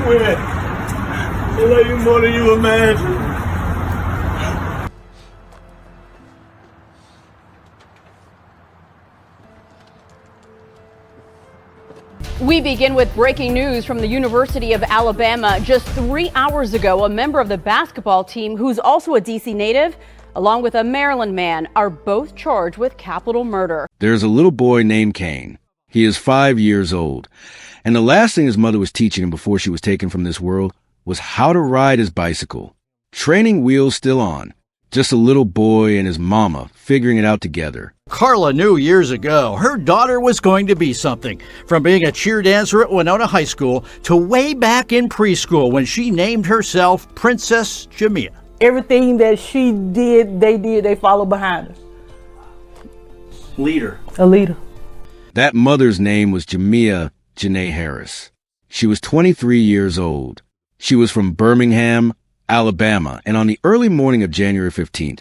swear, I love you more than you imagine. We begin with breaking news from the University of Alabama. Just 3 hours ago, a member of the basketball team, who's also a D.C. native, along with a Maryland man, are both charged with capital murder. There's a little boy named Kane. He is 5 years old. And the last thing his mother was teaching him before she was taken from this world was how to ride his bicycle. Training wheels still on. Just a little boy and his mama figuring it out together. Carla knew years ago her daughter was going to be something, from being a cheer dancer at Winona High School to way back in preschool when she named herself Princess Jamia. Everything that she did, they followed behind her. Leader. A leader. That mother's name was Jamia Janae Harris. She was 23 years old. She was from Birmingham, Alabama, and on the early morning of January 15th,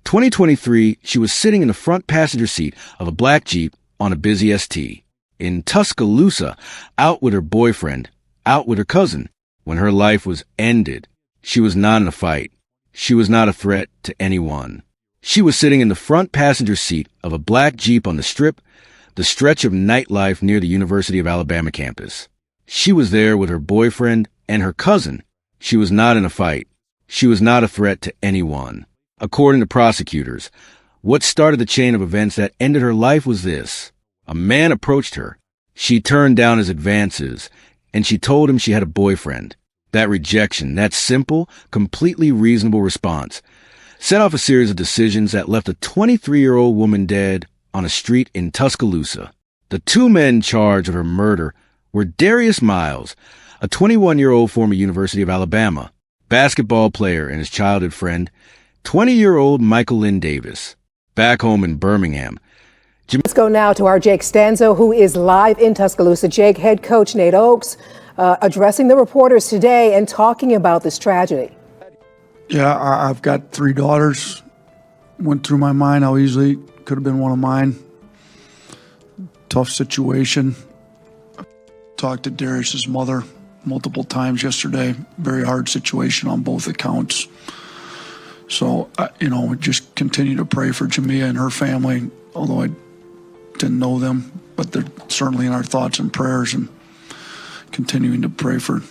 2023, she was sitting in the front passenger seat of a black Jeep on a busy ST in Tuscaloosa, out with her boyfriend, out with her cousin, when her life was ended. She was not in a fight. She was not a threat to anyone. She was sitting in the front passenger seat of a black Jeep on the Strip, the stretch of nightlife near the University of Alabama campus. She was there with her boyfriend and her cousin. She was not in a fight. She was not a threat to anyone. According to prosecutors, what started the chain of events that ended her life was this. A man approached her. She turned down his advances, and she told him she had a boyfriend. That rejection, that simple, completely reasonable response, set off a series of decisions that left a 23-year-old woman dead on a street in Tuscaloosa. The two men charged of her murder were Darius Miles, a 21-year-old former University of Alabama basketball player and his childhood friend, 20-year-old Michael Lynn Davis. Back home in Birmingham. Let's go now to our Jake Stanzo, who is live in Tuscaloosa. Jake, head coach Nate Oakes addressing the reporters today and talking about this tragedy. Yeah, I've got 3 daughters. Went through my mind how easily could have been one of mine. Tough situation. Talked to Darius's mother multiple times yesterday. Very hard situation on both accounts. So, just continue to pray for Jamia and her family, although I didn't know them, but they're certainly in our thoughts and prayers, and continuing to pray for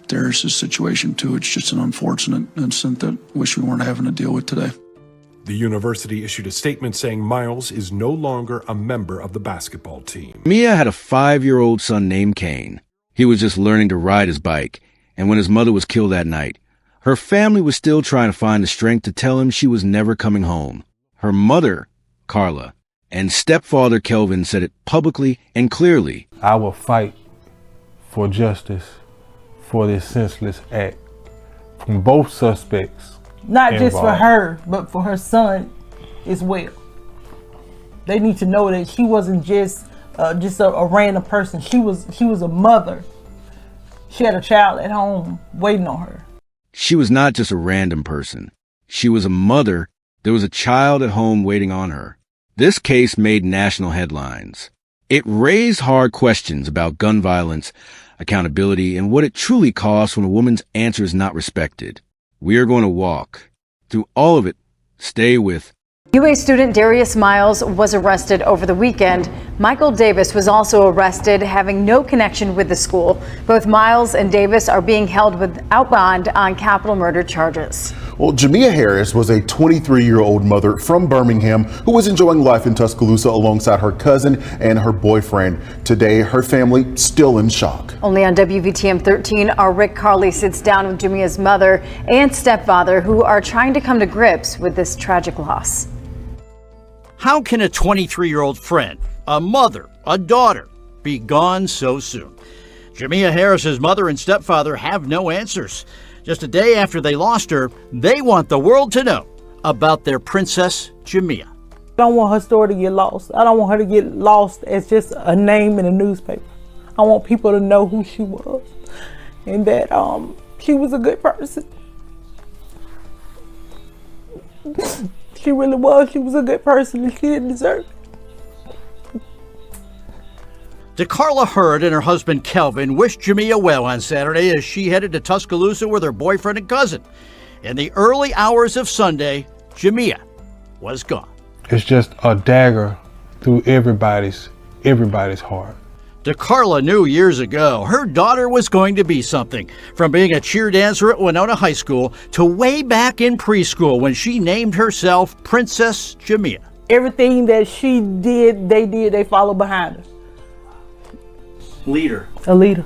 Darius's situation too. It's just an unfortunate incident that wish we weren't having to deal with today. The university issued a statement saying Miles is no longer a member of the basketball team. Mia had a 5-year-old son named Kane. He was just learning to ride his bike, and when his mother was killed that night, her family was still trying to find the strength to tell him she was never coming home. Her mother, Carla, and stepfather Kelvin said it publicly and clearly. I will fight for justice for this senseless act from both suspects. Not involved. just for her, but for her son as well. They need to know that she wasn't just a random person. She was a mother. She had a child at home waiting on her. She was not just a random person. She was a mother. There was a child at home waiting on her. This case made national headlines. It raised hard questions about gun violence, accountability, and what it truly costs when a woman's answer is not respected. We are going to walk through all of it. Stay with UA student Darius Miles was arrested over the weekend. Michael Davis was also arrested, having no connection with the school. Both Miles and Davis are being held without bond on capital murder charges. Well, Jamia Harris was a 23-year-old mother from Birmingham who was enjoying life in Tuscaloosa alongside her cousin and her boyfriend. Today, her family still in shock. Only on WVTM 13, our Rick Carley sits down with Jamia's mother and stepfather, who are trying to come to grips with this tragic loss. How can a 23-year-old friend, a mother, a daughter, be gone so soon? Jamia Harris's mother and stepfather have no answers. Just a day after they lost her, they want the world to know about their princess, Jamia. I don't want her story to get lost. I don't want her to get lost as just a name in a newspaper. I want people to know who she was and that she was a good person. She really was. She was a good person and she didn't deserve it. DeCarla Hurd and her husband Kelvin wished Jamia well on Saturday as she headed to Tuscaloosa with her boyfriend and cousin. In the early hours of Sunday, Jamia was gone. It's just a dagger through everybody's heart. DeCarla knew years ago her daughter was going to be something, from being a cheer dancer at Winona High School to way back in preschool when she named herself Princess Jamia. Everything that she did, they followed behind her. Leader. A leader.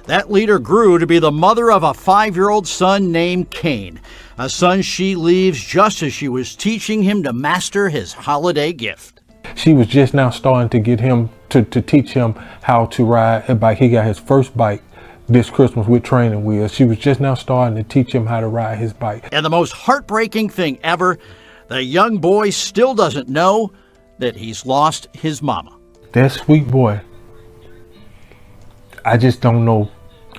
That leader grew to be the mother of a 5-year-old son named Kane, a son she leaves just as she was teaching him to master his holiday gift. She was just now starting to get him to teach him how to ride a bike. He got his first bike this Christmas with training wheels. She was just now starting to teach him how to ride his bike. And the most heartbreaking thing ever, the young boy still doesn't know that he's lost his mama. That sweet boy, I just don't know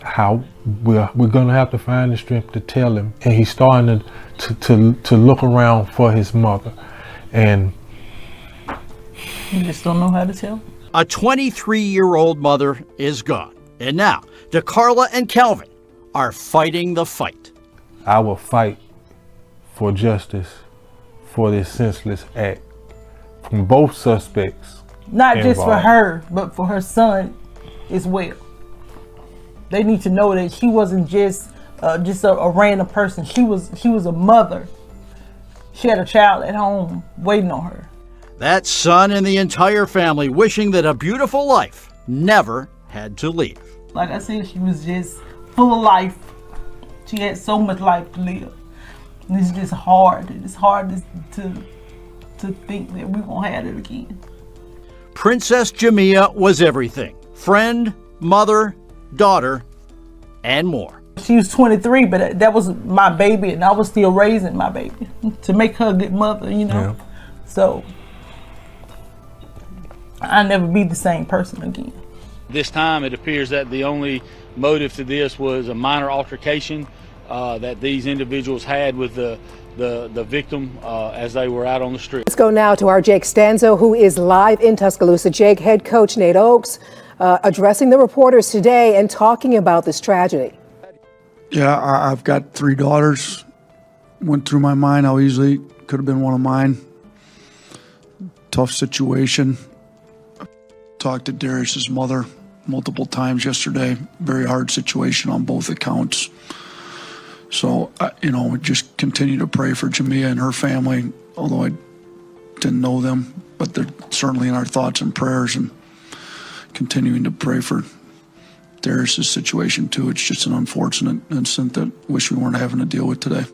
how we're going to have to find the strength to tell him. And he's starting to look around for his mother. And you just don't know how to tell. A 23-year-old mother is gone. And now, DeCarla and Kelvin are fighting the fight. I will fight for justice for this senseless act from both suspects. Not involved. just for her, but for her son as well. They need to know that he wasn't just a random person. He was a mother. She had a child at home waiting on her. That son and the entire family wishing that a beautiful life never had to leave. Like I said, she was just full of life. She had so much life to live. And it's just hard. It's hard to think that we won't have it again. Princess Jamia was everything. Friend, mother, daughter, and more. She was 23, but that was my baby, and I was still raising my baby to make her a good mother, you know. Yeah. So I'll never be the same person again. This time it appears that the only motive to this was a minor altercation that these individuals had with the victim as they were out on the street. Let's go now to our Jake Stanzo, who is live in Tuscaloosa. Jake, head coach Nate Oakes addressing the reporters today and talking about this tragedy. Yeah, I've got 3 daughters. Went through my mind how easily could have been one of mine. Tough situation. Talked to Darius's mother multiple times yesterday. Very hard situation on both accounts. So, we just continue to pray for Jamia and her family, although I didn't know them, but they're certainly in our thoughts and prayers, and continuing to pray for Darius's situation too. It's just an unfortunate incident that wish we weren't having to deal with today.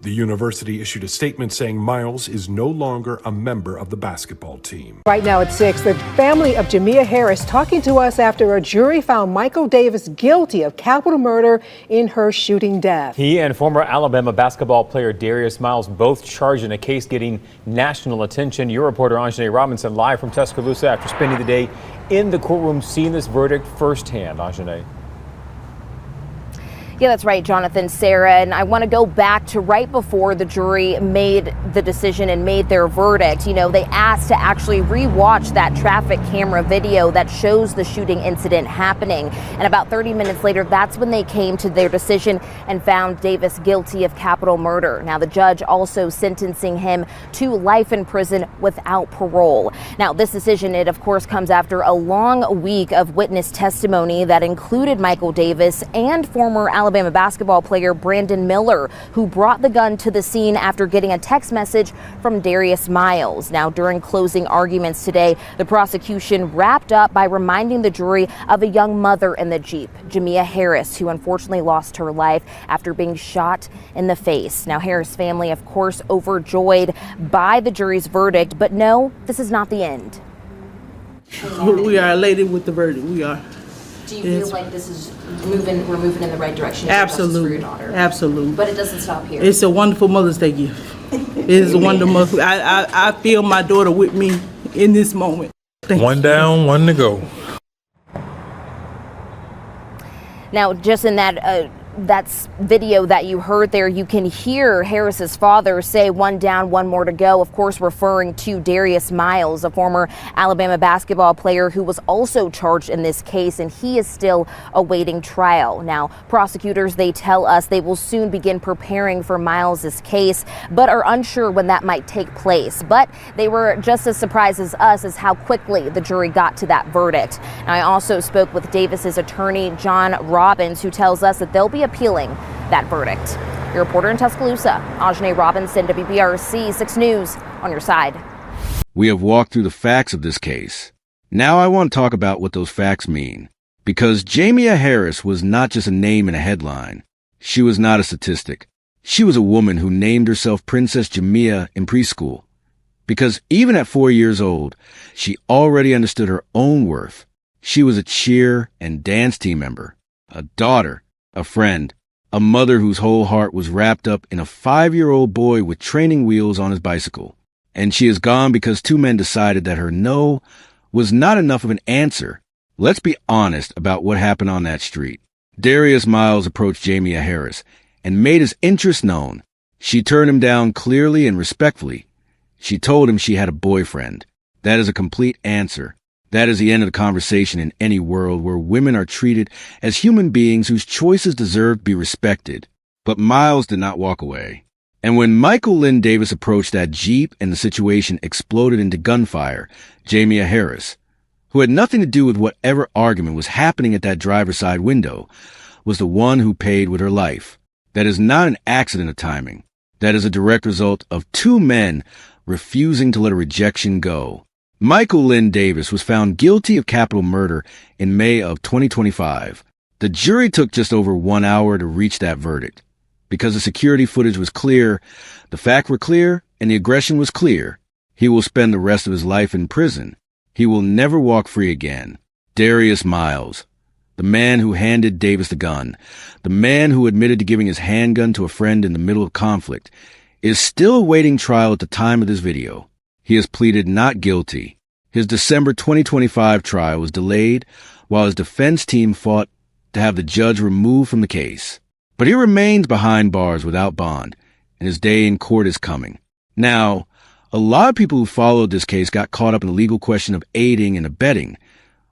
The university issued a statement saying Miles is no longer a member of the basketball team. Right now at 6, the family of Jamia Harris talking to us after a jury found Michael Davis guilty of capital murder in her shooting death. He and former Alabama basketball player Darius Miles both charged in a case getting national attention. Your reporter Anjanae Robinson live from Tuscaloosa after spending the day in the courtroom seeing this verdict firsthand. Anjanae. Yeah, that's right, Jonathan, Sarah. And I want to go back to right before the jury made the decision and made their verdict. You know, they asked to actually rewatch that traffic camera video that shows the shooting incident happening. And about 30 minutes later, that's when they came to their decision and found Davis guilty of capital murder. Now, the judge also sentencing him to life in prison without parole. Now, this decision, it of course comes after a long week of witness testimony that included Michael Davis and former Alabama basketball player Brandon Miller, who brought the gun to the scene after getting a text message from Darius Miles. Now, during closing arguments today, the prosecution wrapped up by reminding the jury of a young mother in the Jeep, Jamia Harris, who unfortunately lost her life after being shot in the face. Now, Harris' family, of course, overjoyed by the jury's verdict, but no, this is not the end. We are elated with the verdict. We are. Do you feel like this is we're moving in the right direction? Absolutely. For your daughter? Absolutely. But it doesn't stop here. It's a wonderful Mother's Day gift. It is a wonderful. I feel my daughter with me in this moment. One down, one to go. Now, just in that That's video that you heard there. You can hear Harris's father say, "One down, one more to go," of course referring to Darius Miles, a former Alabama basketball player who was also charged in this case, and he is still awaiting trial. Now, prosecutors, they tell us they will soon begin preparing for Miles's case, but are unsure when that might take place. But they were just as surprised as us as how quickly the jury got to that verdict. And I also spoke with Davis's attorney, John Robbins, who tells us that they'll be appealing that verdict. Your reporter in Tuscaloosa, Ajane Robinson, WBRC 6 News, on your side. We have walked through the facts of this case. Now I want to talk about what those facts mean. Because Jamia Harris was not just a name in a headline. She was not a statistic. She was a woman who named herself Princess Jamia in preschool. Because even at 4 years old, she already understood her own worth. She was a cheer and dance team member, a daughter, a friend, a mother whose whole heart was wrapped up in a 5-year-old boy with training wheels on his bicycle. And she is gone because 2 men decided that her no was not enough of an answer. Let's be honest about what happened on that street. Darius Miles approached Jamia Harris and made his interest known. She turned him down clearly and respectfully. She told him she had a boyfriend. That is a complete answer. That is the end of the conversation in any world where women are treated as human beings whose choices deserve to be respected. But Miles did not walk away. And when Michael Lynn Davis approached that Jeep and the situation exploded into gunfire, Jamia Harris, who had nothing to do with whatever argument was happening at that driver's side window, was the one who paid with her life. That is not an accident of timing. That is a direct result of 2 men refusing to let a rejection go. Michael Lynn Davis was found guilty of capital murder in May of 2025. The jury took just over 1 hour to reach that verdict. Because the security footage was clear, the facts were clear, and the aggression was clear. He will spend the rest of his life in prison. He will never walk free again. Darius Miles, the man who handed Davis the gun, the man who admitted to giving his handgun to a friend in the middle of conflict, is still awaiting trial at the time of this video. He has pleaded not guilty. His December 2025 trial was delayed while his defense team fought to have the judge removed from the case. But he remains behind bars without bond, and his day in court is coming. Now, a lot of people who followed this case got caught up in the legal question of aiding and abetting,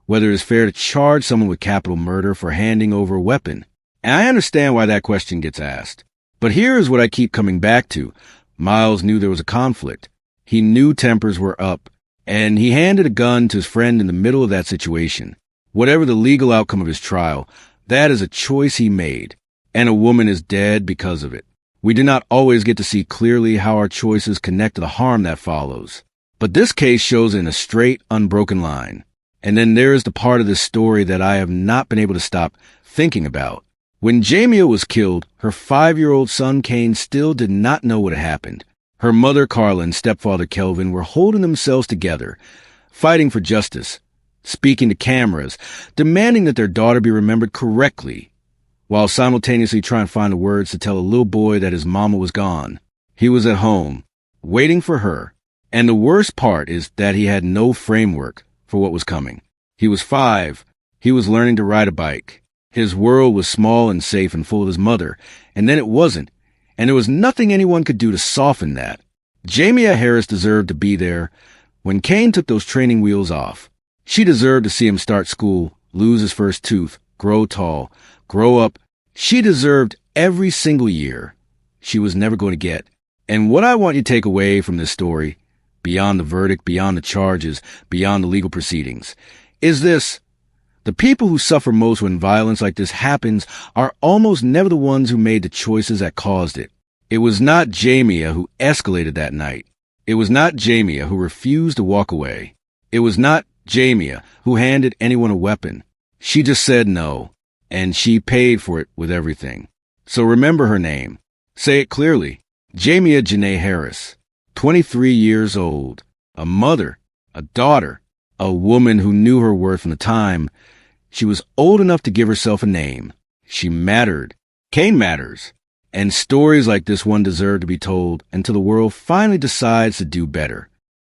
whether it is fair to charge someone with capital murder for handing over a weapon. And I understand why that question gets asked. But here is what I keep coming back to. Miles knew there was a conflict. He knew tempers were up, and he handed a gun to his friend in the middle of that situation. Whatever the legal outcome of his trial, that is a choice he made, and a woman is dead because of it. We do not always get to see clearly how our choices connect to the harm that follows. But this case shows in a straight, unbroken line. And then there is the part of this story that I have not been able to stop thinking about. When Jamia was killed, her 5-year-old son Kane still did not know what had happened. Her mother Carla and stepfather Kelvin were holding themselves together, fighting for justice, speaking to cameras, demanding that their daughter be remembered correctly, while simultaneously trying to find the words to tell a little boy that his mama was gone. He was at home, waiting for her. And the worst part is that he had no framework for what was coming. He was 5. He was learning to ride a bike. His world was small and safe and full of his mother, and then it wasn't. And there was nothing anyone could do to soften that. Jamia Harris deserved to be there when Kane took those training wheels off. She deserved to see him start school, lose his first tooth, grow tall, grow up. She deserved every single year she was never going to get. And what I want you to take away from this story, beyond the verdict, beyond the charges, beyond the legal proceedings, is this. The people who suffer most when violence like this happens are almost never the ones who made the choices that caused it. It was not Jamia who escalated that night. It was not Jamia who refused to walk away. It was not Jamia who handed anyone a weapon. She just said no, and she paid for it with everything. So remember her name. Say it clearly. Jamia Janae Harris, 23 years old, a mother, a daughter, a woman who knew her worth from the time she was old enough to give herself a name. She mattered. Kane matters. And stories like this one deserve to be told until the world finally decides to do better.